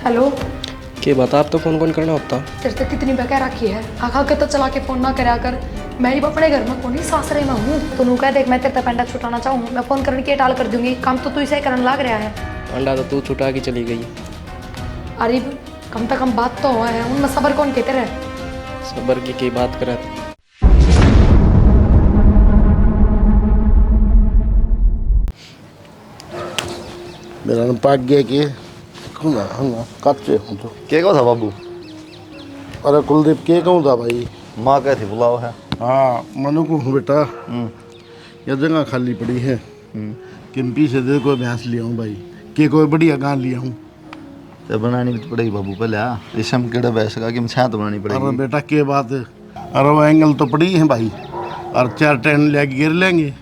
Hello. के बता अब तो फोन कौन करना होता। तेरे से कितनी बकैया रखी है, आखा के तो चला के फोन ना करया कर। मैं ही अपने घर में कोनी सासरे में हूँ। तू कह देख मैं तेरे पे पेंडा छुटाना चाहूँ, मैं फोन करने की टाल कर दूंगी। काम तो तू इसे करने लग रहा है। अंडा तो तू छुटा के चली गई। अरे कम से कम बात तो है, उनमें सबर कौन कहते रहे। सबर की बात करे। मेरा नाम पाक गया कि कच्चे हूँ तो के कहो था बाबू? अरे कुलदीप के कहूँ था भाई। माँ कहती बुलाओ है। हाँ मनु को हूँ बेटा, यह जगह खाली पड़ी है। किम्पी से दे कोई भैंस लिया हूँ भाई, के कोई बढ़िया गान लिया हूँ। तो बनानी भी तो पड़ेगी बाबू पहले। इसम केड़ा भैंस का कि छा तो बनानी पड़ेगी। अरे बेटा के बात है, अरे वो एंगल तो पड़ी है भाई, और 4 टन ले गिर लेंगे,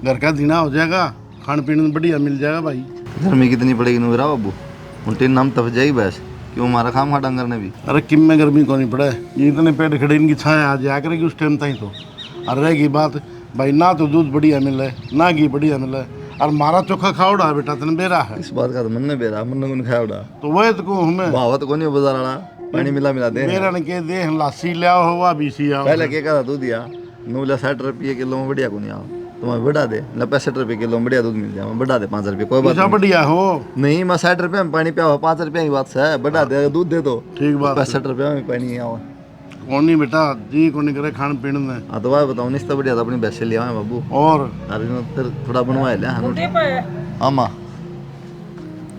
घर का दीना हो जाएगा, खान पीने में बढ़िया मिल जाएगा भाई। गर्मी कितनी पड़ेगी नुरा बाबू? उनके नाम तब जाएगी भैंस, क्यों हमारा खाम खा डंगर ने भी। अरे किम में गर्मी को नहीं पड़े, ये इतने पेड़ खड़े इनकी छाया आ जाया करेगी उस टाइम तक। तो और रहेगी बात भाई, ना तो दूध बढ़िया मिले ना घी बढ़िया मिले, और मारा चोखा खाओड़ा बेटा तेन बेरा है। इस बात का तो मन ने बेरा, मन ने खाया उड़ा तो वही तो कहूँ हमें भावत को नहीं बाजार वाला पानी मिला मिला दे। मेरा ने के दे लासी ले आओ हुआ बीसी आओ। पहले के कहा तू दिया 960 रुपये किलो में बढ़िया को नहीं आओ, तुम्हें बढ़ा दे 65 रुपये किलो में बढ़िया दूध मिल जाए, बढ़ा दे 5 रुपये कोई बात नहीं। बढ़िया हो नहीं मैं 60 रुपये में पानी पिया 5 रुपये की बात है, बढ़ा दे दूध दे दो ठीक बात। 65 रुपये में पानी आओ कौन नहीं बेटा जी को नहीं करे खान पीने में। हाँ तो वह बताओ नहीं तो बढ़िया तो अपनी भैंस ले आए बाबू। और अरे फिर थोड़ा बनवाए ले। हाँ माँ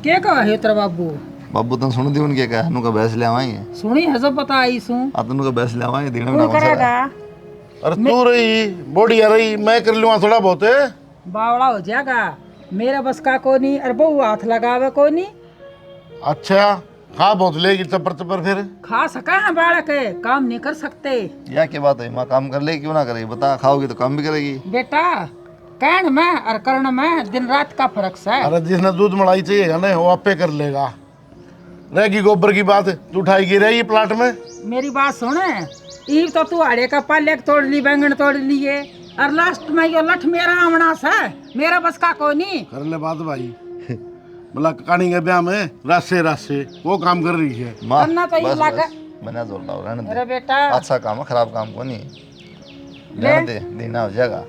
क्या कहा है तेरा बाबू? बाबू तुम सुन दी उनके कहा नु का भैंस ले आवाएंगे। सुनी है सब पता आई सू। आ तुम का भैंस ले आवाएंगे देने तू में करेगा? अरे तू रही बढ़िया रही, मैं कर लूँगा थोड़ा बहुत है। बावड़ा हो जाएगा, मेरा बस का को नहीं, अरे बहू हाथ लगावे को नहीं। अच्छा खा बहुत लेगी चपर चपर, फिर खा सका है बालक है, काम नहीं कर सकते। या क्या बात है माँ, काम कर ले क्यों ना करेगी? बता खाओगी तो काम भी करेगी। बेटा कहन में और करण में दिन रात का फर्क है। अरे जिसने दूध मलाई चाहिएगा ना वो आपे कर लेगा। रहेगी गोबर की बात, तू उठाएगी रही प्लाट में। मेरी बात सुने, ईव तो तू आड़े का पाले तोड़ ली, बैंगन तोड़ लिए, और लास्ट में यो लठ मेरा आमना सा, मेरा बस का को नहीं। कर ले बात भाई, मतलब कहानी के ब्याह में रास्ते रास्ते वो काम कर रही है। माँ करना तो ये लागा। बना जोर लाओ रहने अरे दे। बेटा अच्छा काम है, खराब काम को नहीं रहने दे, देना हो जाएगा।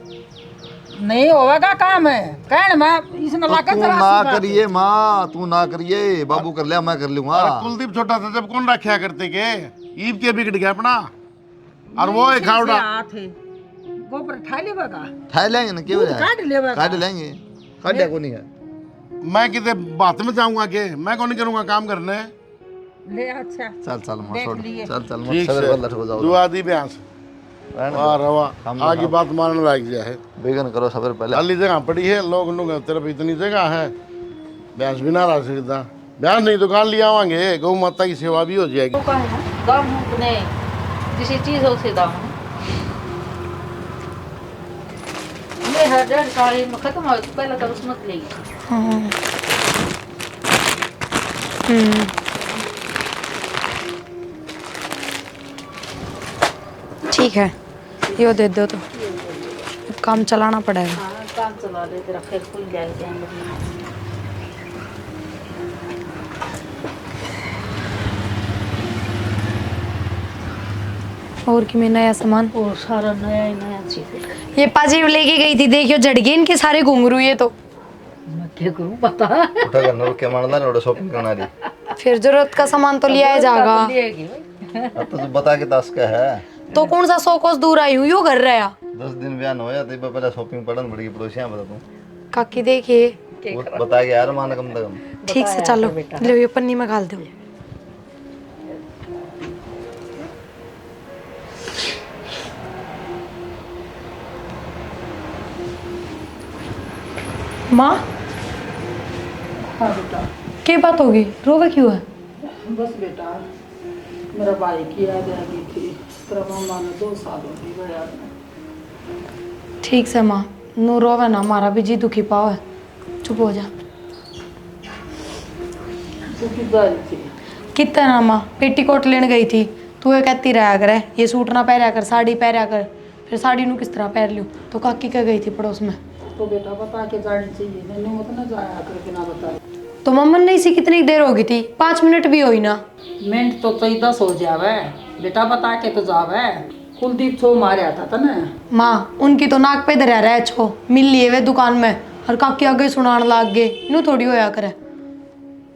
नहीं होगा काम है कहन में इसने तो लागा तू जरा ना सी बात। करिए माँ, तू ना करिए, बाबू कर लिया मैं कर लूंगा। अरे कुलदीप छोटा था जब कौन रखा करते के, ईद के बिगड़ गया अपना। और वो एक खावड़ा हाथ है गोबर ठा लेगा, ठा लेंगे ना क्यों काट लेगा, काट लेंगे, काटा को नहीं है। मैं कितने बात में जाऊंगा के, मैं कौन नहीं करूंगा काम करने। ले अच्छा चल चल माँ देख छोड़, लिए। चल चल ठीक मत से सवेरे लट हो जाओ। दुआ दी ब्यास रहने वाह दो। रवा हम आगे बात मारने लग गया है। बेगन करो सवेरे पहले। खाली जगह पड़ी है, लोग तरफ इतनी जगह है, ब्यास भी ना रह सकता। ब्यास नहीं तो कान ले आवांगे, गौ माता की सेवा भी हो जाएगी। दाम ने किसी चीज हो से दाम ये हर 1.5 साल में खत्म हो तो पहले तो उसमें लेगी। ठीक है यो दे दो, तो काम चलाना पड़ेगा। हाँ काम चला ले तेरा, फिर खुल जाएगा। और कि मैं नया सामान, और सारा नया ही नया चीज। ये पाजी लेके गई थी, देखियो जड़ गए इनके सारे घुंघरू। ये तो मैं क्या करूं बता। उठा करना रुक के मारना ना, शॉपिंग करना रही। फिर जरूरत का सामान तो लिया जाएगा। अब तो तू बता के दस का है तो कौन सा 100 कोस दूर आई हूँ, यो घर रहा 10 दिन बयान होया तो पहले शॉपिंग पड़न पड़ेगी पड़ोसियां बता तू। काकी देखिए। वो बता के यार मान कम से कम। ठीक से चलो, लो ये पन्नी में डाल दो। माँ हाँ बेटा क्या बात होगी, रोगा क्यों है? बस बेटा मेरा भाई की याद आ गई थी, तेरा मामा ने 2 साल हो गए याद में। ठीक से माँ, नू रोवे ना, हमारा भी जी दुखी पाव है। चुप हो जा। तू किधर थी? कितना ना माँ, पेटीकोट लेने गई थी, तू ये कहती रहा कर ये सूट ना पहरा कर, साड़ी पहरा कर। फिर साड़ी नू किस तरह पहन लियो, तो काकी क्या गई थी पड़ोस में। तो बेटा बता के जानी चाहिए, मैंने मत ना जाया कर बिना बताए। तो मम्मन ने इसी कितनी देर होगी थी, 5 मिनट भी हुई ना। मिनट तो 10 हो जावे, बेटा बता के तो जावे। कुलदीप छो मारे आता था ना। माँ उनकी तो नाक पे धरा रहा है छो, मिल लिए वे दुकान में और काकी आगे सुनान लाग गए, इनू थोड़ी होया करे।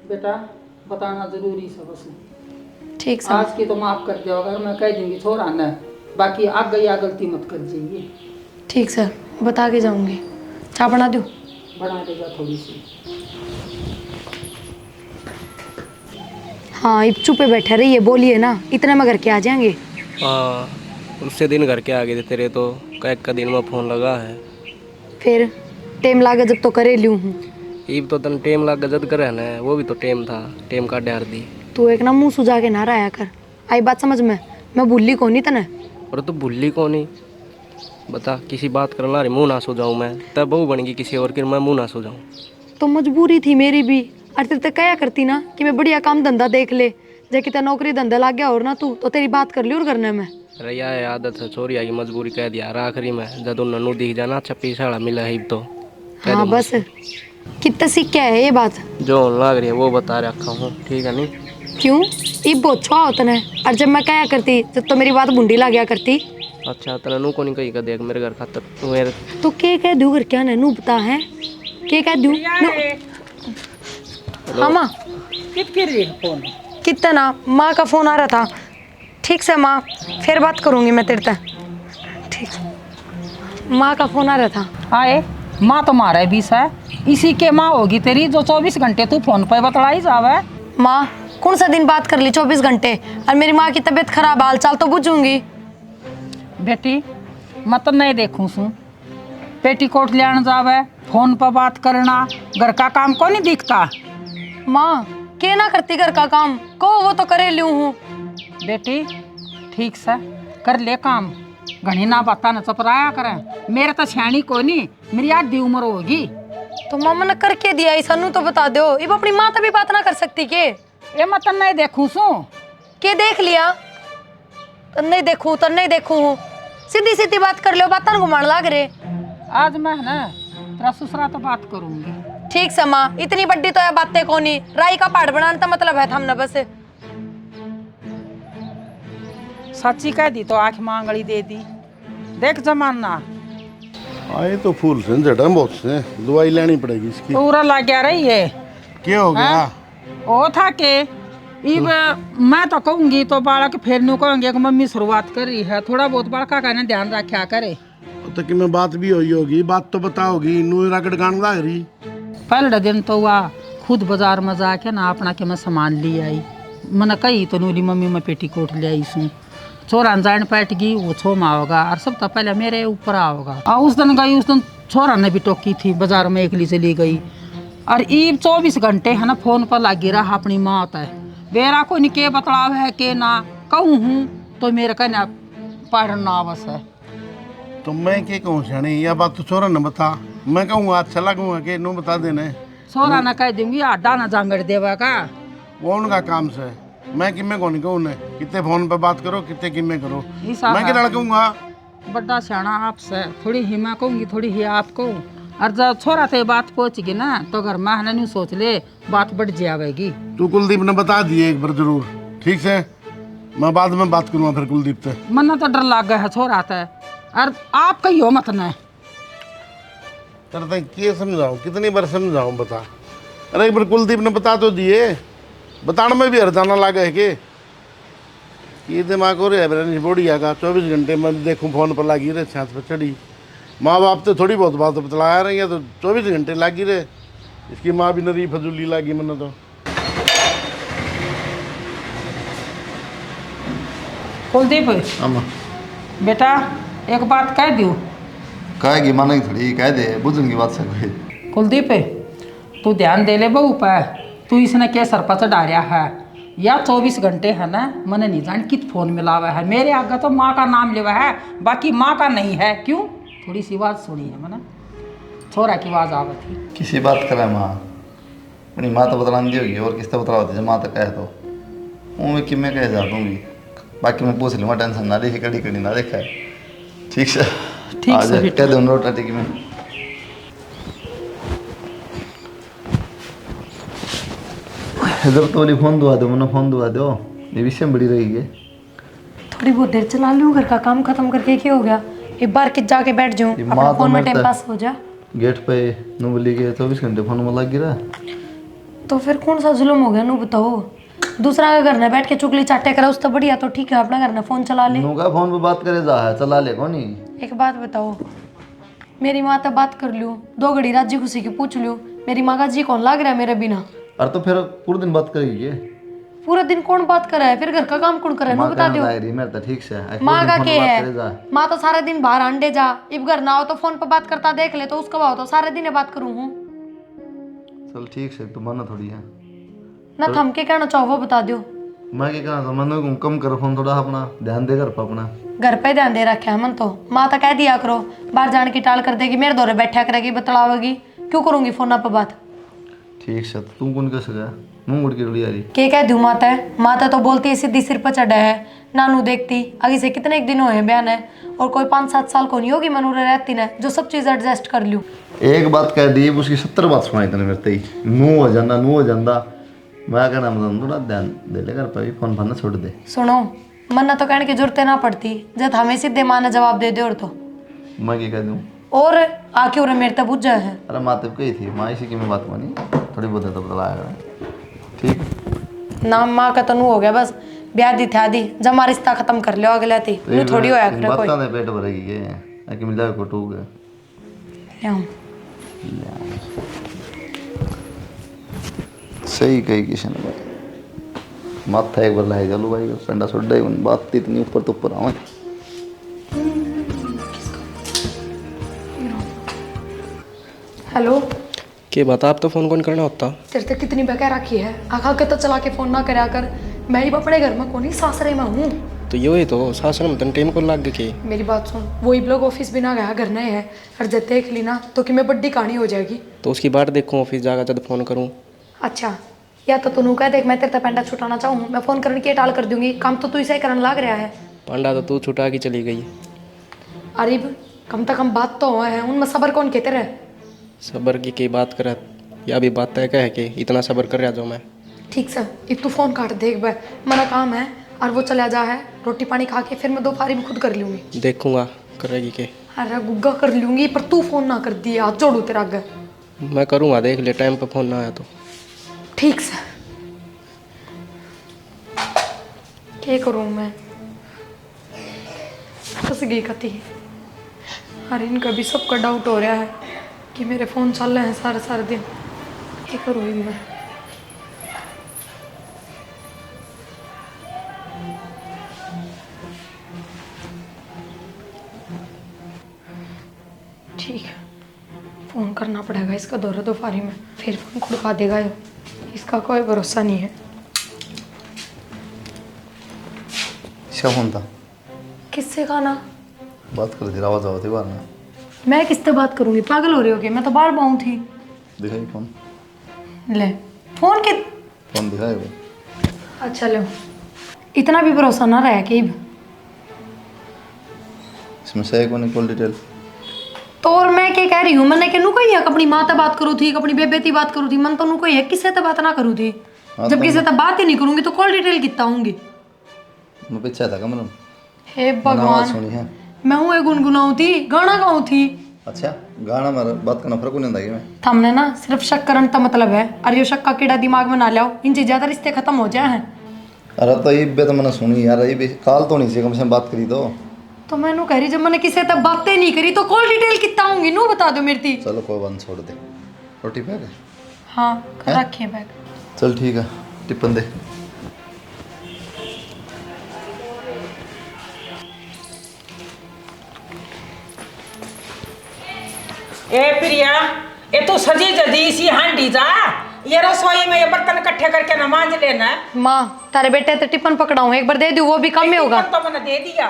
बेटा बताना जरूरी है बस। ठीक सर। आज की तो माफ कर दो, अगर मैं कह दूंगी छोड़ा न, बाकी आग गई गलती मत कर जाइए। ठीक सर, बता के जाऊंगी। चाय बना दूँ? बना देगा थोड़ी सी। हाँ इब चुपे बैठे रहिए, बोलिए ना, इतने में घर के आ जाएंगे। हाँ उससे दिन घर के आ गए थे तेरे, तो कैक का दिन में फ़ोन लगा है। फिर टेम लागे जब तो करे लियूँ हूँ। ईब तो तन टेम लाग गजद करे ना, वो भी तो टेम था, टेम का डर दी। तू एक ना मुंह सुझा के ना रहा कर, आई बात समझ में, मैं भूली को नहीं तने। और तो भूली को नहीं, बता किसी बात करना रे मुँह ना सो जाऊँ मैं, तब बहू बन गई किसी और की, मैं मुँह ना सो जाऊँ। तो मजबूरी थी मेरी भी, अरे तेरे क्या करती ना कि मैं बढ़िया काम धंधा देख ले, जे कितना नौकरी धंधा लग गया और ना तू तो तेरी बात कर ली और करने में। अरे यार आदत है, छोरी आई मजबूरी कह दिया आखिरी में, जब ननू दिख जाना छप्पी साड़ा मिला है तो। हाँ बस कितना सीख क्या है ये बात जो लाग रही है वो बता रखा हूँ, ठीक है नहीं? क्यों ये बहुत छुआ होता है, और जब मैं क्या करती जब तो मेरी बात बुंडी ला गया करती। अच्छा तनू को नहीं कही का देख मेरे घर खातर तू मेरे तो के कह दूँ घर क्या नू बता है, के कह दूँ? हाँ माँ कित कर रही है फोन? कितना ना माँ का फोन आ रहा था। ठीक से माँ, फिर बात करूँगी मैं तेरे तक। ठीक, माँ का फोन आ रहा था। आए माँ तुम्हारा बीस है, इसी के माँ होगी तेरी जो 24 घंटे तू फोन पर बतलाई जावे। माँ कौन सा दिन बात कर ली 24 घंटे, और मेरी माँ की तबीयत खराब, हाल चाल तो पूछूंगी। बेटी मैं तो नहीं देखूँ सू, पेटीकोट लेने जावे, फोन पर बात करना, घर का काम को नहीं दिखता। माँ के ना करती घर का काम को, वो तो करे लियूँ हूँ। बेटी ठीक से कर ले काम, घनी ना बाता न चपराया करें। मेरे तो छानी को नहीं, मेरी आधी उम्र होगी। तो मामा ने करके दिया ही, सनू तो बता दो, अब अपनी माँ तभी बात ना कर सकती के? ये मत नहीं देखूँ सू के देख लिया तो नहीं देखूँ तो नहीं देखूँ हूँ, सीधी सीधी बात कर लो, बात घुमाण लाग रहे। आज मैं ना तेरा ससुरा तो बात करूंगी। ठीक से माँ, इतनी बड्डी तो है बातें को नहीं, राई का पहाड़ बनाने का मतलब है हमने बस। सच्ची कह दी तो आँख मांगड़ी दे दी, देख जमाना। आए तो फूल से जड़ा बहुत से, दवाई लेनी पड़ेगी इसकी। पूरा लग गया रही है। क्या हो गया? ओ था के इब मैं तो कहूंगी तो बालक फिर नु कहेंगे कि मम्मी शुरुआत कर रही है, थोड़ा बहुत बड़का का ना ध्यान रखा करे। तो कि मैं बात भी हुई होगी, बात तो बताओगी, नू रगड़ गान लाग रही। पहले दिन तो वह खुद बाजार में जाके ना अपना के मैं सामान ले आई, मैंने कही तो नूली मम्मी मैं पेटीकोट ले आई सू, छोरा जान पैट गई, वो छो में आओगा और सब तो पहले मेरे ऊपर आओगा। और उस दिन गई, उस दिन छोरा ने भी टोकी थी, बाजार में एकली चली गई। और ईब 24 घंटे है ना फोन पर लगी रहा अपनी माँ तय, बेरा को नहीं के बतलाव है के ना कहूँ हूँ तो मेरे का ना पढ़ना बस है। तो मैं क्या कहूँ सियानी, यह बात तो छोरा न बता, मैं कहूँगा अच्छा लगूंगा कि नू बता देने। छोरा ना कह दूंगी आडा ना जांगड़ देवा का, वो उनका काम से, मैं किमें को नहीं कहूँ ने, कितने फोन पे बात करो, कितने किमें करो, हिसाब मैं है। क्या कहूँगा? बड़ा सियाना आपसे, थोड़ी ही मैं कहूँगी थोड़ी ही आपको। और जब छोरा ते बात पहुँचगी ना तो घर में है नहीं सोच ले बात बढ़ जाएगी। तू कुलदीप ने बता दिए एक बार जरूर, ठीक है? मैं बाद में बात करूँगा फिर कुलदीप से। मन तो डर लग गया है छोरा ते, और आप कहियो मत न। तेरे क्या समझाऊँ, कितनी बार समझाऊँ बता? अरे एक बार कुलदीप ने बता तो दिए, बताने में भी हरजाना लगा है कि ये दिमाग हो रहा है मेरा बोड़िया का, 24 घंटे मैं देखूँ फोन पर लगी रहे, छात पर चढ़ी। माँ बाप तो थोड़ी बहुत बात बतलाया रही है, तो 24 घंटे लगी रहे, इसकी माँ भी नरी फजूली लगी मैंने तो। कुलदीप अम्मा बेटा एक बात कह दूँ? कहेगी मानेगी थोड़ी, कह दे, बुझूंगी बात से कोई। कुलदीप तू ध्यान दे ले बहू पे, तू इसने के सर पर चढ़ा रहा है या 24 घंटे है ना, मैंने नहीं जान कित फोन मिलावा है, मेरे आगे तो माँ का नाम लेवा है, बाकी माँ का नहीं है। क्यों? थोड़ी सी बात सुनी है मैंने, छोरा की आवाज़ आवा थी। किसी बात करे माँ, अपनी माँ तो बतलानी होगी, और किस तरह बतला होती है, माँ तो कहे तो मैं कि मैं कह जा दूँगी, बाकी मैं पूछ लूँगा, टेंशन ना देखे, कड़ी कड़ी ना देखा है, ठीक से? ठीक से बेटा। कह दूँ रोटा टिकी में। इधर तो वाली फोन दुआ दो, मैंने फोन दुआ दो, ये विषय में बड़ी रही है। थोड़ी बहुत देर चला लूँ, घर का काम खत्म करके क्या हो गया, एक बार कित जाके बैठ जाऊँ, ये अपना माँ तो फोन में मेरे टाइम तो- पास हो जा। गेट पे नू बोली के 24 घंटे फोन में लग गिरा। तो फिर कौन सा जुल्म हो गया नू बताओ। दूसरा का घर में बैठ के चुगली चाटे करा उससे बढ़िया तो ठीक है अपना घर में फोन चला ले। नू का फोन पे बात करे जा है, चला ले कौन ही। एक बात बताओ, मेरी माँ तो बात कर लूँ, 2 घड़ी राजी खुशी की पूछ लूँ, मेरी माँ का जी कौन लाग रहा है मेरे बिना। और तो फिर पूरे दिन बात करेगी ये। पूरा दिन कौन बात कर रहा है, फिर घर का काम कौन कर रहा है, माँ नू बता कहना दो। लाग रही मेरे तो ठीक से है, माँ का फोन पे क्या बात करे जा। है, माँ तो सारा दिन बाहर अंडे जा, इब घर ना हो तो फोन पे बात करता देख ले, तो उसका भाव तो सारे दिन बात करूँ हूँ चल ठीक से, तू माना थोड़ी है। ना। थम के कहना चाहो वो बता दो। मैं क्या कहना था, मैंने कम कर फोन, थोड़ा अपना ध्यान दे घर पर अपना। घर पे ध्यान दे रखे है मन तो। माँ तो कह दिया करो बाहर जाने की टाल कर देगी, मेरे दौरे बैठा करेगी, बतलावेगी, क्यों करूंगी फोन पे बात। ठीक से, तू कौन कैसे गया मुंह मुड़ के उड़ी आ रही। के कह दूँ माता है, माता तो बोलती है सीधी सिर पर चढ़ा है, नानू देखती आगे से कितने एक दिन हुए बयान है, और कोई 5-7 साल को नहीं होगी मनूरे रहती ने जो सब चीज़ एडजस्ट कर लूँ। एक बात कह दी उसकी 70 बात सुनाई तने मेरे ही, नू हो जाना नू हो जाता। मैं कहना मतलब थोड़ा ध्यान दे ले घर पर भी, फोन फान छोड़ दे। सुनो, मन्ना तो कहने की जरूरत ना पड़ती, जब हमें सीधे माँ ने जवाब दे दे और तो मैं क्या कह दूँ। और आके और मेरे तब बुझ जाए है। अरे माँ तो कही थी, माँ इसी की मैं बात मानी, थोड़ी बहुत है तो बताया ठीक। नाम माँ का तनु हो गया बस, ब्याह दी था दी, जमा रिश्ता खत्म कर लियो अगले थी, नू थोड़ी होया करे कोई। बात पेट भरेगी के कि मिला को टूक है। ल्याऊं। सही कही किशन भाई, माथा एक बार लाई चलो भाई, संडा सुड्डा ही बात इतनी ऊपर तो ऊपर आवे। हेलो, के बता, आप तो फ़ोन कौन करना होता। तेरे से कितनी बकैर रखी है, आखा के तो चला के फोन ना करया कर, मैं ही अपने घर में कोनी सासरे में हूँ। तो ये तो सासर में तन टाइम को लाग के। मेरी बात सुन, वही ब्लॉग ऑफिस भी ना गया घर नहीं है, और जब देख ली ना तो कि मैं बड्डी कहानी हो जाएगी। तो उसकी बात देखूँ ऑफिस जाकर जब फ़ोन करूँ। अच्छा, या तो तू कह देख मैं तेरे पेंडा छुटाना चाहूँ, मैं फोन करने की टाल कर दूंगी, काम तो तू इसे करने लग रहा है। पांडा तो तू छुटा के चली गई। अरे कम से कम बात तो हुआ है, उनमें सबर कौन कहते रहे। सबर की बात करे या अभी बात तय कह के इतना सबर कर रहा जो मैं। ठीक सर, एक तू फोन काट देख भाई, मेरा काम है और वो चला जा है, रोटी पानी खा के फिर मैं दोपहर में खुद कर लूँगी। देखूंगा करेगी के। अरे गुग्गा कर लूँगी, पर तू फोन ना कर दिया, हाथ जोड़ू तेरा आगे। मैं करूँगा, देख ले टाइम पे फ़ोन ना आया तो। ठीक सर, क्या करूँ मैं, फंस गई कती। अरे इनका भी सबका डाउट हो रहा है कि मेरे फ़ोन चल रहे हैं सारे सारे दिन, क्या करूँ मैं। ठीक है, फ़ोन करना पड़ेगा इसका दौरा दोपहरी में, फिर फ़ोन खुड़का देगा ये, इसका कोई भरोसा नहीं है। इसका फोन था, किससे खाना बात कर दी, आवाज आवती बाहर में। मैं किससे बात करूंगी, पागल हो रही हो क्या, मैं तो बाहर बाहूँ थी। दिखाई फोन, ले फोन के, फोन दिखाए वो। अच्छा लो, इतना भी भरोसा ना रहा कि इसमें सही कौन कॉल डिटेल। तो और मैं क्या कह रही हूँ, मैंने क्या नु कही है अपनी माँ से बात करूँ थी, अपनी बेबे से बात करूँ थी, मन तो नु कही है किससे तो बात ना करूँ थी। हाँ, जब तो किसी से बात ही नहीं करूंगी तो कॉल डिटेल कितना होंगी। मैं पीछे था कमर में, हे मैंने आवाज भगवान, सुनी है। मैं हूँ गुनगुनाऊँ थी, गाना गाऊँ थी। अच्छा गाना मारा बात करना फर्क नहीं था मैं। हमने ना सिर्फ शक करने का मतलब है, अरे यो शक का कीड़ा दिमाग में ना लाओ, इनसे ज्यादा रिश्ते खत्म हो जाए हैं। अरे तो ये बे तो मैंने सुनी यार, ये भी काल तो नहीं सी कम से कम बात करी तो मैं कह रही जब मैंने किसी तब बातें नहीं करी तो कॉल डिटेल कितना होंगी नू बता दो मेरी। चलो कोई बात छोड़ दे, रोटी पैक है। हाँ रखिए बैग। चल ठीक है, टिप्पन दे। ए प्रिया, ये तू सजी जदी सी हांडी जा, ये रसोई में ये बर्तन इकट्ठे करके ना मांज लेना। माँ तारे बेटे तो टिफिन पकड़ाऊँ, एक बार दे दूँ वो भी कम में होगा। तो मैंने दे दिया,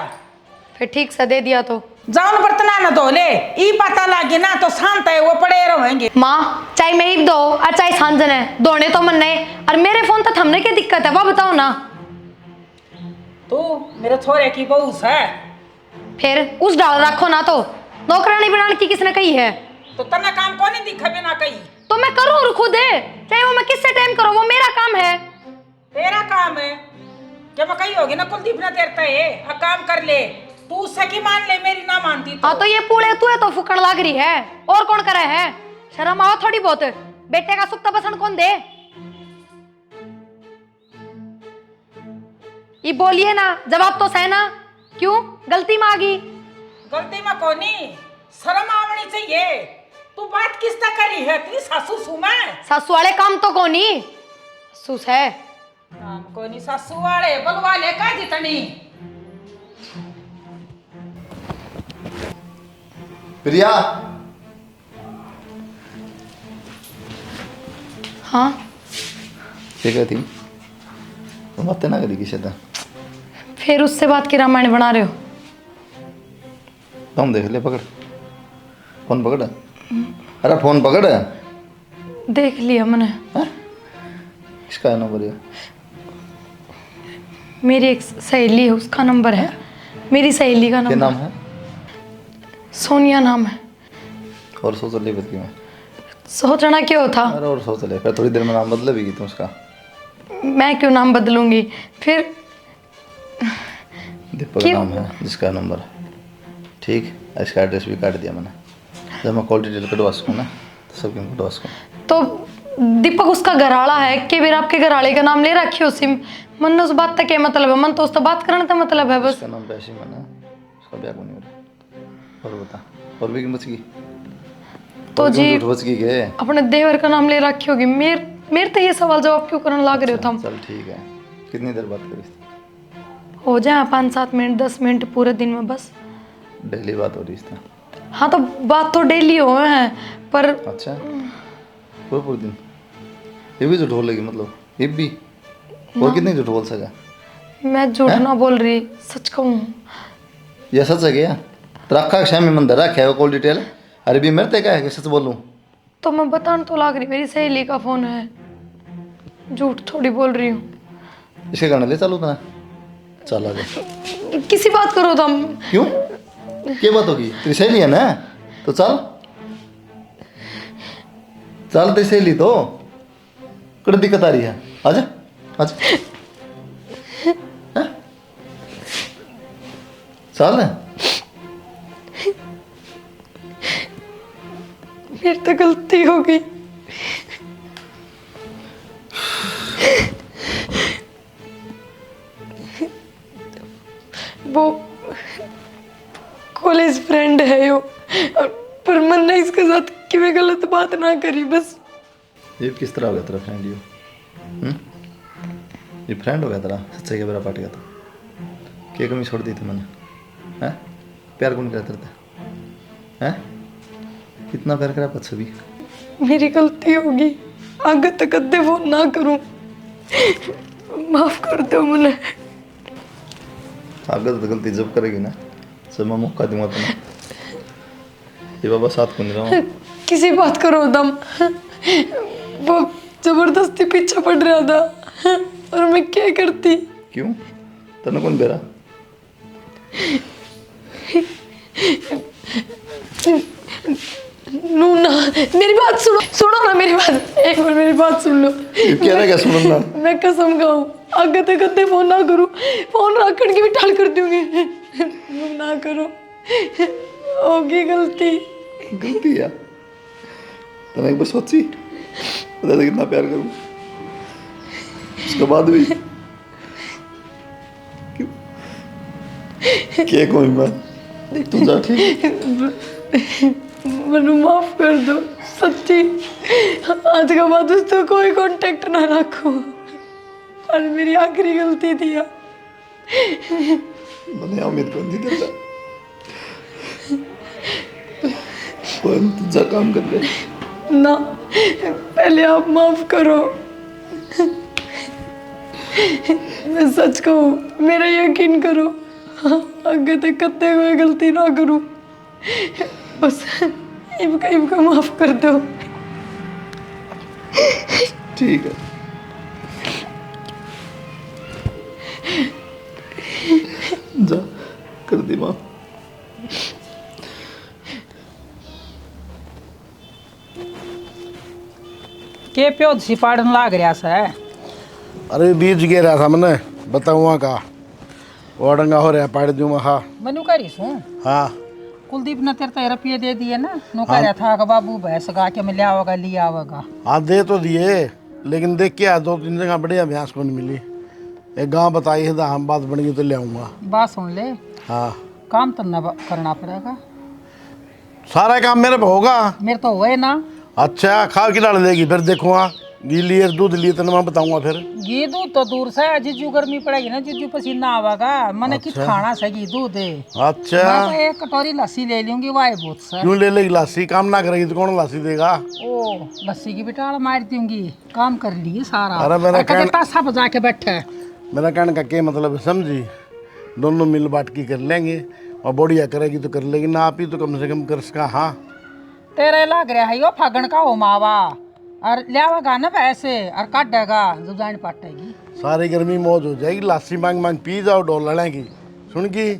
फिर ठीक से दे दिया तो जान बर्तन ना धो ले, ई पता लगे ना तो शांत है वो पड़े रहेंगे। माँ चाहे मैं ही दो और चाहे सांजन है, दोने तो मन नहीं, और मेरे फोन तो थमने की दिक्कत है वो बताओ ना। तू मेरे छोरे की बहू है, फिर उस डाल रखो ना, तो नौकरानी बनाने की किसने कही है। तो तना काम कौन दिखा बिना कही। तो मैं करूँ और खुद है, चाहे वो मैं किससे टाइम करूँ, वो मेरा काम है। होगी ना कुलदीप ने तेरता है आ काम कर ले तू उससे की मान ले मेरी ना मानती तो। हाँ तो ये पूले तू है तो फुकड़ लाग रही है और कौन करे है। शर्म आओ थोड़ी बहुत। बेटे का सुख पसंद कौन दे। ये बोलिए ना जवाब तो सहना। क्यों गलती मांगी। गलती में कोनी शर्म आवनी चाहिए। तू बात किसता करी है तेरी सासू सु में। सासू वाले काम तो कोनी सूस है। काम कोनी सासू वाले बलवा ले का जितनी। प्रिया हाँ क्या कहती तुम बातें ना करी किसी था फिर उससे बात की रामायण बना रहे हो। तुम देख ले पकड़ फोन पकड़। अरे फोन पकड़। देख लिया मैंने। इसका नंबर है मेरी एक सहेली है उसका नंबर है। मेरी सहेली का क्या नंबर नाम है। सोनिया नाम है। और सोच ले बदकी में। सोचना क्यों था। अरे और सोच ले फिर थोड़ी देर में नाम बदले भी तुम उसका। मैं क्यों नाम बदलूंगी फिर। दीपक का नाम है जिसका नंबर है ठीक। इसका एड्रेस भी काट दिया मैंने। जब मैं कॉल डिटेल कटवा सकूँ ना तो सब क्यों कटवा सकूँ। तो दीपक उसका घराड़ा है कि फिर आपके घराड़े का नाम ले रखी हो सिम। मन उस बात तक क्या मतलब है। मन तो उस तो बात करने का मतलब है बस। उसका नाम पैसे मैंने उसका ब्याह को नहीं हो रहा। और बता और भी क्यों बच गई। तो जी बच गई के अपने देवर का नाम ले रखी होगी। मेरे तो ये सवाल जवाब क्यों करने लग रहे हो तुम। चल ठीक है कितनी देर बात करी हो जाए 5-7 मिनट 10 मिनट पूरे दिन में बस। डेली बात हो रही थी। हाँ तो बात तो डेली हो है पर। अच्छा पूरे दिन ये भी झूठ बोल लगी मतलब ये भी। और कितने झूठ बोल सका। मैं झूठ ना बोल रही सच कहूँ। ये सच है क्या। रखा क्षमा में अंदर रखा है वो कॉल डिटेल। अरे भी मेरे क्या है कि सच बोलूं। तो मैं बताने तो लाग रही मेरी सहेली का फोन है। झूठ थोड़ी बोल रही हूँ। इसके कारण ले चलो ना चल आ जा। किसी बात करो तुम। क्यों क्या बात होगी तेरी सहेली है ना तो चल चल तेरी सहेली तो कड़ी दिक्कत आ रही है। आजा आजा हैं? चल मेरी तो गलती हो गई। वो कॉलेज फ्रेंड है यो पर मन ने इसके साथ कि मैं गलत बात ना करी बस। ये किस तरह हो गया तेरा फ्रेंड ये फ्रेंड हो गया तेरा सच्चाई का मेरा पाट गया था। क्या कमी छोड़ दी थी मैंने हैं। प्यार कौन करता था हैं। कितना प्यार करा पद सभी। मेरी गलती होगी आगे तक कदे फोन ना करूं। माफ कर दो मुझे। आगे तो गलती जब करेगी ना जब मैं मौका दूंगा तुम्हें। ये बाबा साथ को नहीं रहा। किसी बात करो दम। वो जबरदस्ती पीछे पड़ रहा था और मैं क्या करती। क्यों तेने कौन बेरा। नूना मेरी बात सुनो ना मेरी बात। एक बार मेरी बात सुन लो। कह रहा क्या सुनना। मैं कसम खाऊं आगे तक कदे फोन ना करूं। फोन रखने की भी टाल कर दूंगी। ना करो होगी गलती। गलती है तने एक बार सोची पता था कितना प्यार करूं उसके बाद भी क्यों क्या कोई बात तू जा ठीक। मनु माफ कर दो सच्ची। आज के बाद उससे कोई कांटेक्ट ना रखो। और मेरी आखिरी गलती थी यार। मैंने उम्मीद कर दी तेरा कोई जा काम कर ले ना पहले आप माफ करो। मैं सच कहूँ मेरा यकीन करो आगे तक कत्ते कोई गलती ना करूँ। बस इनका माफ कर दो। ठीक है जा कर दी माफ। के प्यो सिपाड़न लाग रहा है। अरे बीज गिरा था मैंने बताऊँ का वो डंगा हो रहा पाड़ दूँ हाँ मनु करी सू हाँ कुलदीप ने तेरे तो रुपये दे दिए ना नो कह रहा था कि बाबू भैंस गा के मैं ले आओगा लिया आओगा। हाँ दे तो दिए, लेकिन देख के आ 2-3 जगह बढ़िया भैंस को नहीं मिली। एक गाँव बताई है तो हम बात बन गई तो ले आऊँगा। बात सुन ले, हाँ काम तो न करना पड़ेगा, सारा काम मेरे पे होगा। मेरे तो हुए ना। अच्छा खा के डाल देगी फिर देखो। हाँ घी लिए दूध लिए तो मैं बताऊंगा फिर। घी दूध तो दूर से जिज्जू गर्मी पड़ेगी ना, जिज्जू पसीना आवेगा, मैंने किस खाना से घी दूध है। अच्छा मैं तो एक कटोरी लस्सी ले लूंगी, वाह बहुत सा। क्यों ले लेगी लस्सी? काम ना करेगी तो कौन लस्सी देगा? ओ लस्सी की बिटाल मार दूंगी, काम कर लिए सारा। अरे मेरा तासा बजा के बैठा है। मेरा कहने का क्या मतलब है समझी? दोनों मिल बांट की कर लेंगे और बढ़िया करेगी तो कर लेगी, ना आप ही तो कम से कम कर सका। हाँ तेरे लग रहा है यो फागण का हो मावा और लियावेगा ना पैसे और काटेगा जुबान पाटेगी, सारी गर्मी मौज हो जाएगी। लस्सी मांग मांग पी जाओ, डोल लड़ेगी सुन की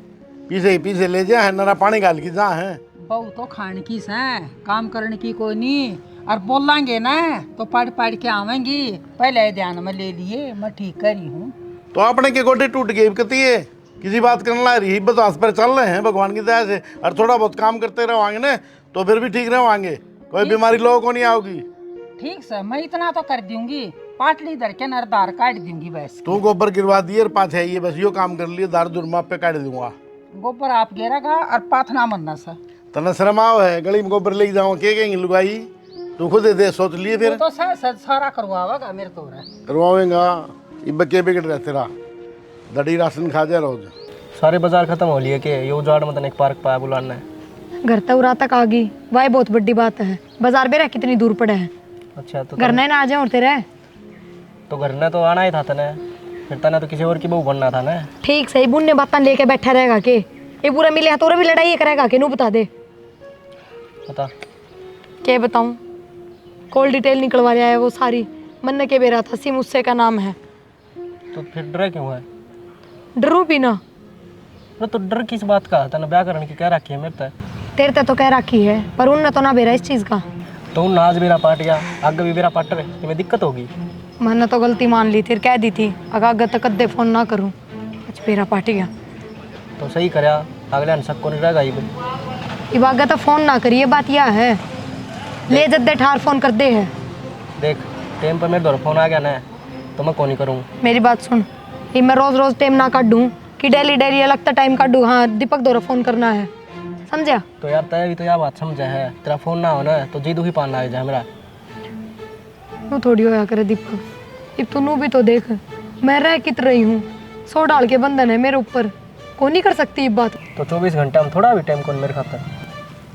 पीछे ले जा, नरा पानी गाल की जा है। बहु तो खाने की से काम करने की कोई नहीं, और बोलेंगे ना तो पढ़ के आवेंगी। पहले ध्यान में ले लिए, मैं ठीक करी हूँ। तो अपने के गोटे टूट गए कती है, किसी बात करने ला रही बस पर चल रहे हैं भगवान की दया से, और थोड़ा बहुत काम करते रहोगे ना तो फिर भी ठीक रहोगे, कोई बीमारी लोगों को नहीं आओगी। ठीक से मैं इतना तो कर दूंगी, पाटली धर के नरदार काट दूंगी बस। तू गोबर गिरवा दिए और पाछ है ये बस यो काम कर लिए, दार दुरमा पे काट दूंगा। गोबर आप गिरेगा और पाथना मनना सा। तना शर्म आओ है, गली में गोबर लेके जाऊँ के कहेंगे लुगाई? तू खुद दे सोच लिए फिर तो सारा करवावेगा मेरे तो करवाएगा। इब के बिगड़ रहा तेरा, दड़ी राशन खा जा रोज। सारे बाजार खत्म हो लिए कि ये उजाड़ मतलब एक पार्क पाया बुलाना है। घर तक उरा तक आ गई, वही बहुत बड़ी बात है। बाजार में रह कितनी दूर पड़े हैं। अच्छा तो घर ना आ जाए और तेरे तो घर ने तो आना ही था तने, फिर तने तो किसी और की बहू बनना था ना। ठीक सही बुन ने बातें लेके बैठा रहेगा के ये पूरा मिले तो भी लड़ाई करेगा के नू बता दे। बता क्या बताऊं, कॉल डिटेल निकलवा लिया है वो सारी। मन के बेरा था सिम उससे का नाम है। तो फिर डर क्यों है? डरू भी ना। तो डर किस बात का? तने ब्याह करने की क्या रखी है मेरे तक? तेरे ते तो कह रखी है, पर उनने तो ना बेरा इस चीज का। तो नाज मेरा पाट गया, आगे भी मेरा पाट रहे, तुम्हें दिक्कत होगी। मैंने तो गलती मान ली थी, कह दी थी अगर तक कद्दे फोन ना करूं। आज बेरा पाट गया तो सही करया, अगले अनसक को नहीं रहेगा ये। इबागा तो फोन ना करिए, बात यह है ले जद्दे ठार फोन कर दे है। देख टाइम पर मेरे दौर फोन आ गया ना तो मैं कौन नहीं करूँ। मेरी बात सुन, ये मैं रोज रोज टाइम ना काटूं कि डेली अलग तो टाइम काटूं। हाँ दीपक दौरा फोन करना है, समझा? तो यार तय भी तो यह बात समझा है, तेरा फोन ना हो ना तो जीदू ही पाना आ जाए मेरा। वो थोड़ी होया करे दीपक, अब तू भी तो देख मैं रह कित रही हूँ। 100 डाल के बंधन है मेरे ऊपर, कौन नहीं कर सकती ये बात। तो 24 घंटे में थोड़ा भी टाइम कौन मेरे खातर।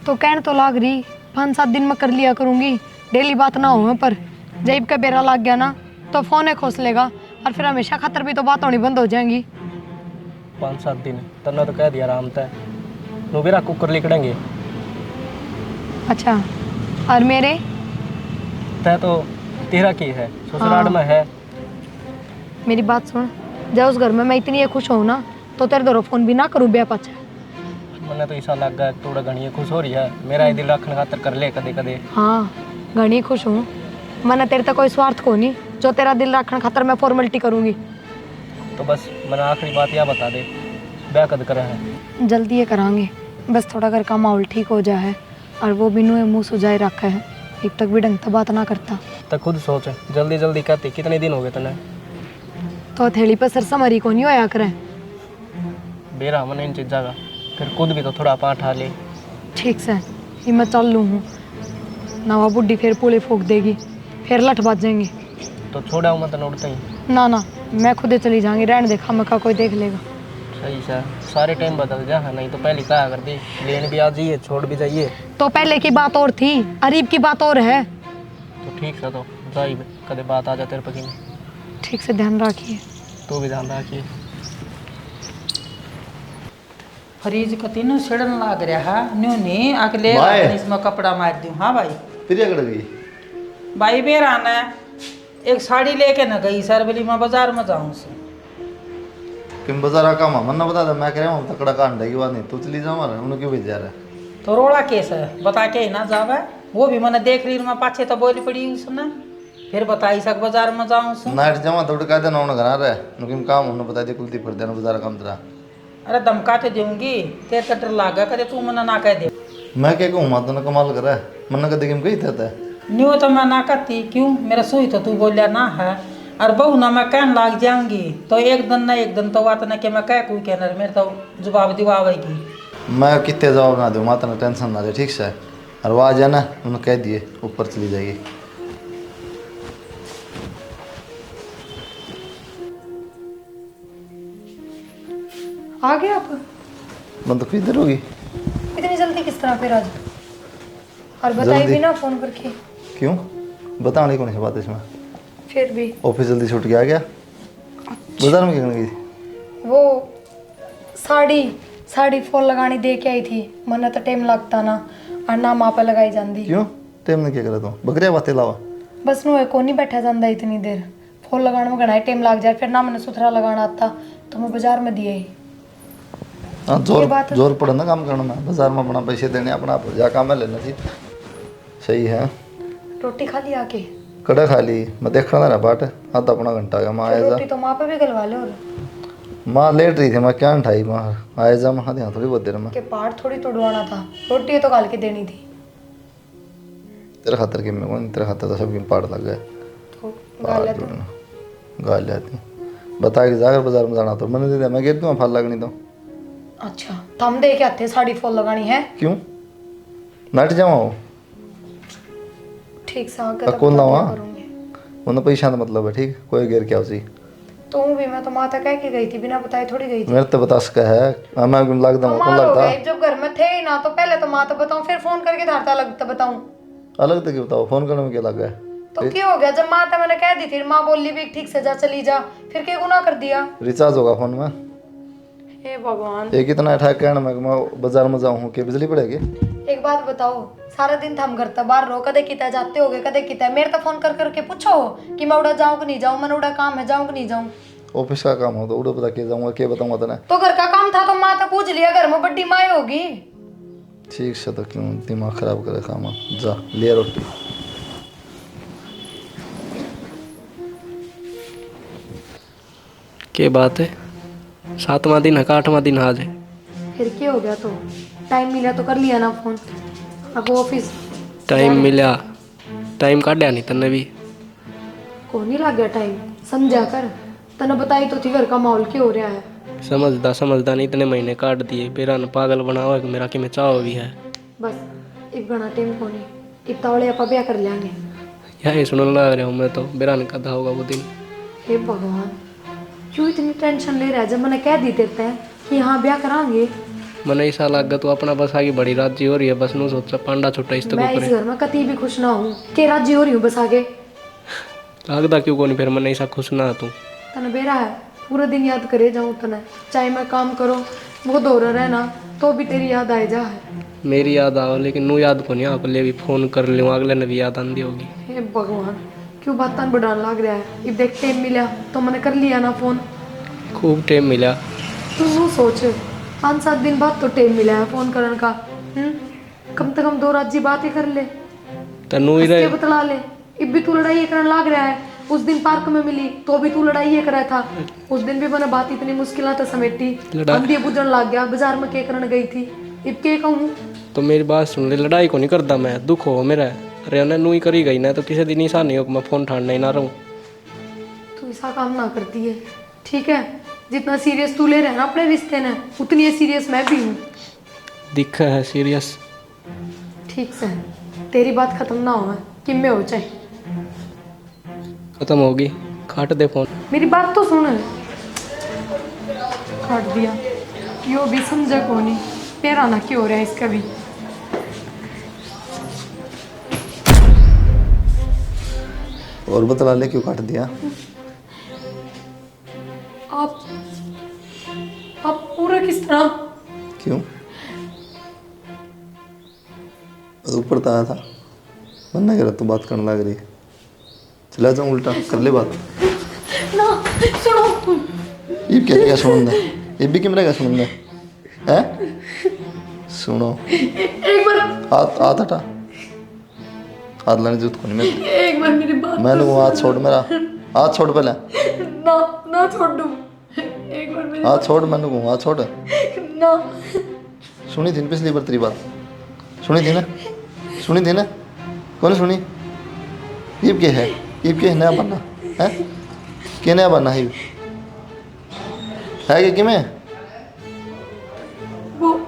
तो कहने तो लाग रही 5-7 दिन में कर लिया करूँगी, डेली बात ना हो। पर जब का बेरा लग गया ना तो फोन है खोस लेगा, और फिर हमेशा खातर भी तो बात होनी बंद हो जाएंगी। 5-7 दिन तन्ना तो कह दिया आराम तय नो बेरा कुकर लिकड़ेंगे। अच्छा और मेरे तय तो तेरा की है, ससुराल में है। मेरी बात सुन, जब उस घर में मैं इतनी खुश हूँ ना तो तेरे दौरा फोन भी ना करूँ ब्याह पाछा। मैंने तो ऐसा लग गया थोड़ा घनी खुश हो रही है, मेरा ये दिल रखने खातर कर ले कदे कदे। हाँ घनी खुश हूँ, मैंने तेरे तक कोई स्वार्थ को नहीं, जो तेरा दिल रखने खातर मैं फॉर्मेलिटी करूँगी। तो बस मैंने आखिरी बात यह बता दे, ब्याह कद करा है? जल्दी ये करांगे, बस थोड़ा घर का माहौल ठीक हो जाए। और वो बिनू मुँह सुझाए रखा है, अब तक भी ढंग से बात ना करता। तो खुद सोच, जल्दी जल्दी कहती कितने दिन हो गए तने? तो हथेली पर सरसा मरी को नहीं होया करे। बेरा मन इन चीज़ा का, फिर खुद भी तो थोड़ा पाठ आ ले। ठीक से ये मैं चल लूँ हूँ, नवा बुढ़ी फिर पुले फूक देगी, फिर लठ बाज जाएंगे। तो छोड़ा मत न उड़ते ही। ना ना मैं खुद ही चली जाऊंगी, रहने देखा मका कोई देख लेगा। सही से सारे टाइम बदल जा, नहीं तो पहले कहा कर दी लेन भी आ जाइए छोड़ भी जाइए। तो पहले की बात और थी, अरीब की बात और है। तो ठीक से तो जाइए, कदे बात आ जा तेरे पकी में। ठीक से ध्यान रखिए। तू भी ध्यान रखिए। फ्रीज कती नु सड़न लाग रहा है, न्यू नहीं अगले भाई। इसमें कपड़ा मार दूं। हाँ भाई तेरी अगड़ गई भाई बेर आना एक साड़ी लेके न गई सर, बोली मैं बाजार में जाऊँ से। किम बाजार का मन ना बता दे, मैं कह रहा हूँ तकड़ा कांड की बात नहीं, तू चली जा मारा उन्हें क्यों भेज जा रहा है? तो रोड़ा केस है, बता के ही ना जावे। वो भी मैंने देख ली, मैं पाछे तो बोली पड़ी उसने, फिर बताई सक बाजार में जाऊँ से। नाइट जमा तो कह देना उन्हें घर रहा है, नुकिम काम उन्हें बता दे कुलदीप कर देना बाजार काम तेरा। अरे धमका तो दूंगी, तेरे तो डर लागा कदे तू मना ना कह दे। मैं क्या कहूँ माँ, तूने कमाल करा है, मन्ना कदे किम कही था। न्यू तो मैं ना करती, क्यों मेरा सोई तो तू बोलिया ना है। और बहू ना मैं कहने लाग जाऊंगी तो एक दिन ना एक दिन तो बात ना कि मैं कह कोई कहना मेरे तो जवाब दिवावेगी। मैं कितने जवाब ना दूँ, माता ने टेंशन ना दे, ठीक से। और वो आ जाना, उन्होंने कह दिए ऊपर चली जाएगी। आ गए आप? मैं तो किधर होगी? इतनी जल्दी किस तरह फिर आज? और बताई जल्दी? भी ना फोन करके। क्यों? बताने कौन सी बात है इसमें? फिर भी ऑफिस जल्दी छूट के आ गया। बाजार में क्या करने गई थी? वो साड़ी फॉल लगानी दे के आई थी। मना तो टाइम लगता ना, और ना माँ पे लगाई जाती। क्यों? टाइम ने क्या करा तू? बकरिया बातें लावा। बस नो को नहीं बैठा जाता इतनी देर। फॉल लगाने में घना टाइम लग जाए, फिर ना मैंने सुथरा लगाना आता तो मैं बाजार में दिए ही। हाँ, ये बात है। जोर पड़े ना काम करने में। बाजार में अपना पैसे देने, अपना जा काम में लेना चाहिए। सही है। रोटी खा ली आके? कड़ा खा ली, मैं देखना था बाट, आधा अपना घंटा गया। माँ आया जा, रोटी तो माँ पे भी गलवा ले। और माँ लेट रही थी, मैं क्या उठाई। माँ आया जा, मैं हाँ थोड़ी बहुत देर में। के पार थोड़ी तोड़वाना था, रोटी तो गाल के देनी थी। तेरे खातर के मैं कौन, तेरे खातर तो सबकी पाड़ लग गए। तो गाल ले तो। गाल जाती बता के जाकर बाजार में जाना तो मैंने दे दिया। मैं गिर दूँ फल लगनी तो। अच्छा थम दे के आते साड़ी फॉल लगानी है? क्यों नट जाओ? ठीक से आके तो कौन बता लावा? दिया करूंगी। उन्हें पैसा का मतलब है, ठीक। कोई गिर क्या उसी तो हूँ भी, मैं तो माता कह के गई थी, बिना बताए थोड़ी गई थी। मेरे तो बता सका है। मैं लगता हूँ कौन कमाल हो लगता गए, जब घर में थे ही ना तो पहले तो माता बताऊं, फिर फोन करके धारता लगता बताऊं। अलग तो क्यों बताओ, फोन करने में क्या लगा है? तो क्या हो गया? जब माता मैंने कह दी थी, माँ बोली भी ठीक से जा चली जा, फिर क्या गुनाह कर दिया? रिचार्ज होगा फोन में। हे भगवान। एक इतना अटैक कहना मैं बाजार में जाऊँ कि बिजली पड़ेगी? एक बात बताओ, सारा दिन थम घर तक बाहर रहो, कदे किता जाते होगे, कदे किता मेरे तो फोन कर करके पूछो कि मैं उड़ा जाऊं कि नहीं जाऊं, मैंने उड़ा काम है जाऊं कि नहीं जाऊं। ऑफिस का काम हो तो उड़ो, पता क्या जाऊँगा, क्या बताऊँगा तेने? तो घर का काम था तो माँ तो पूछ लिया, घर में बड्डी माँ होगी। ठीक से तो क्यों दिमाग खराब करे काम। जा लिया रोटी। क्या बात है, 7वां दिन है का 8वां दिन आज है? फिर क्या हो गया? तो टाइम मिला तो कर लिया ना फोन। अब ऑफिस टाइम मिला, टाइम काढ़ा नहीं तन्ने भी? को नहीं लग गया टाइम, समझा कर। तने बताई तो थी घर का माहौल क्या हो रहा है। समझदा नहीं, इतने महीने काट दिए, बेरा ने पागल बना हुआ है कि मेरा कि मैं चाहो भी है। बस एक घना टाइम को नहीं, इतना वाले आप ब्याह कर लेंगे। यही सुनने लग रहा हूँ मैं तो, बेरा ने कदा होगा वो दिन। हे भगवान, क्यों इतनी टेंशन ले रहा है? जब मैंने कह दी देते हैं कि हाँ ब्याह करांगे। मैंने ऐसा लगा तू अपना बस आगे बड़ी राजी हो रही है, बस नू सोचा पांडा छुट्टा इस मैं इस घर में कभी भी खुश ना हूँ कि राजी हो रही हूँ बस आगे। लगता क्यों को नहीं फिर मैंने ऐसा खुश ना तू। तने बेरा है पूरा दिन याद करे जाऊँ तने, चाहे मैं काम करो वो दौरा रहना तो भी तेरी याद आए जा है। मेरी याद आओ लेकिन नू याद को नहीं आप ले भी फोन कर लूँ, अगले ने भी याद आंदी होगी। हे भगवान, क्यों बात बढ़ाने लग रहा है? अब देख टाइम मिला तो मैंने कर लिया ना फोन। खूब टाइम मिला। तू वो सोच 5-7 दिन बाद तो टाइम मिला है फोन करने का। कम से कम 2 रात जी बात ही कर ले, तनु ही हंस के रहे बतला ले। अब भी तू लड़ाई करने लग रहा है। उस दिन पार्क में मिली तो भी तू लड़ाई ये करा था। उस दिन भी मैंने बात इतनी मुश्किल से समेटी, अंधी बुझन लग गया। बाजार में क्या करने गई थी, अब क्या कहूँ? तो मेरी बात सुन ले, लड़ाई को नहीं करता मैं, दुख हो मेरा। अरे उन्हें नू ही करी गई ना तो किसी दिन ऐसा नहीं हो कि मैं फोन ठाड़ना ही ना रहूँ। तू ऐसा काम ना करती है, ठीक है? जितना सीरियस तू ले रहा है ना अपने रिश्ते ने, उतनी सीरियस मैं भी हूँ। दिखा है सीरियस। ठीक से तेरी बात खत्म ना हो कि मैं हो चाहे खत्म होगी, काट दे फोन। मेरी बात तो सुन। काट दिया, यो भी समझा को नहीं, पेरा ना क्यों हो रहा है इसका भी। और बतला ले क्यों काट दिया? आप पूरा किस तरह? क्यों? ऊपर तो आया था, मन्ना कह रहा तू बात करने लग रही है। चला जाऊँ उल्टा कर ले बात। ना सुनो, ये क्या सुनना है? ये भी कैमरा क्या सुनना है? सुनो एक बार हाथ हटा, हाथ लाने जूत को नहीं। मैं एक बार मेरी बात मैंने वो हाथ छोड़, मेरा हाथ छोड़ पहले। ना छोड़ दूँ। एक बार मेरी हाथ छोड़, मैंने कहूँ हाथ छोड़। ना सुनी थी ना पिछली बार तेरी बात, सुनी थी ना, सुनी थी ना, कौन सुनी? ये क्या है, ये क्या है, नया बनना है, क्या नया बनना है कि मैं वो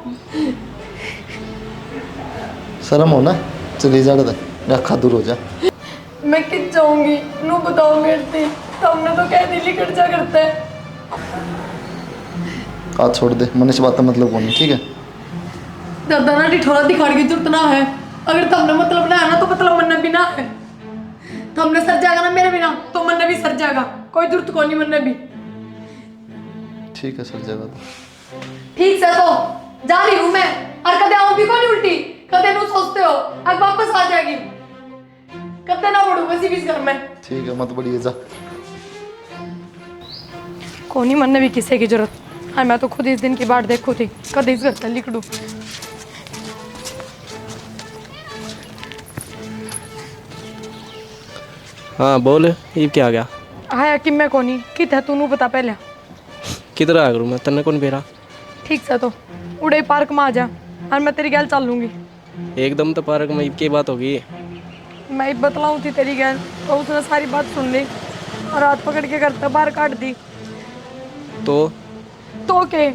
शर्म हो ना, चली जा रखा दूर हो जा। मैं किस जाऊंगी नो बताओ मेरे से, तुमने तो कह दिली कट जा करता है। हाथ छोड़ दे, मन से बात मतलब कौन है, ठीक है? दादा ना ठिठोरा दिखाने की जरूरत ना है, अगर तुमने मतलब ना है ना तो मतलब मन भी ना है। तुमने सर जाएगा ना मेरे बिना तो मन भी सर जाएगा, कोई जरूरत को नहीं मन भी। ठीक है सर जगह तो ठीक से तो जा रही हूँ मैं, और कदे आऊँ भी कौन उल्टी, कदे नु सोचते हो अब वापस आ जाएगी, कदे ना बढ़ू बस इस घर में। ठीक है, मत बढ़िए जा। कोनी मन भी किसी की जरूरत है, मैं तो खुद इस दिन की बाट देखू थी, कदे इस घर तक लिखड़ू। हाँ बोल, ये क्या आ गया? आया कि मैं कोनी कि था तू बता पहले। किधर आ करूँ मैं, तन्ने कौन भेरा? ठीक से तो उड़े पार्क में आ जा और मैं तेरी गैल चल लूंगी। एकदम तो पार्क में की बात होगी। मैं ही बतलाऊँ थी तेरी गैल तो उसने सारी बात सुन ली और हाथ पकड़ के करता बाहर काट दी। तो के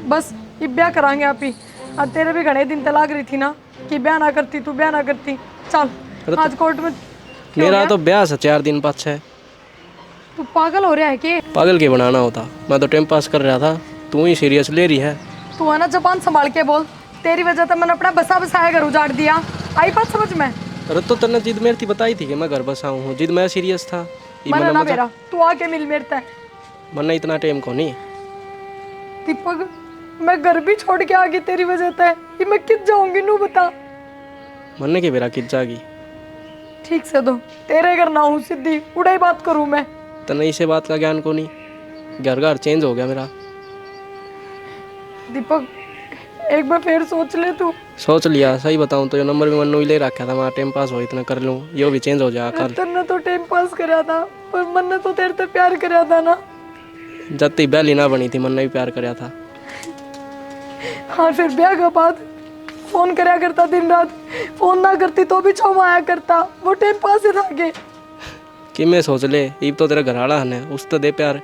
बस ये ब्याह करांगे आप ही, और तेरे भी घने दिन तलाक रही थी ना कि ब्याह ना करती, तू ब्याह ना करती। चल आज कोर्ट में। क्यों मेरा गया? तो ब्याह से 4 दिन पाँच है। तू पागल हो रहा है कि? पागल के बनाना होता, मैं तो टाइम पास कर रहा था, तू ही सीरियस ले रही है। तू है ना जबान संभाल के बोल, तेरी वजह से मैंने अपना बसा बसाया घर उजाड़ दिया, आई बात समझ में? अरे तो तन्ने जिद मेरी थी बताई थी कि मैं घर बसा हूँ, जिद मैं सीरियस था। मैंने ना मेरा तू आके मिल मेरे तय। मन्ना इतना टाइम को नहीं। दीपक मैं घर भी छोड़ के आ गई तेरी वजह से, कि मैं किस जाऊंगी नू बता। मन्ने के बेरा कित जागी। ठीक से दो तेरे घर ना हूँ सीधी उड़ाई बात करूँ मैं। तन्ने इसे बात का ज्ञान को नहीं, घर घर चेंज हो गया मेरा। दीपक एक बार फिर सोच ले तू। सोच लिया, सही बताऊं तो ये नंबर भी मन्नू ही ले रखा था, वहाँ टाइम पास हो इतना कर लूँ, ये भी चेंज हो जाए कल। तेने तो टाइम पास कराया था पर मन ने तो तेरे से प्यार कराया था ना। जब तक बैली ना बनी थी मन ने भी प्यार कराया था। हाँ फिर ब्याह के बाद फोन कराया करता दिन रात, फोन ना करती तो भी छो आया करता, वो टाइम पास ही था आगे। कि मैं सोच ले, ईब तो तेरा घर आड़ा है उस तो दे प्यार।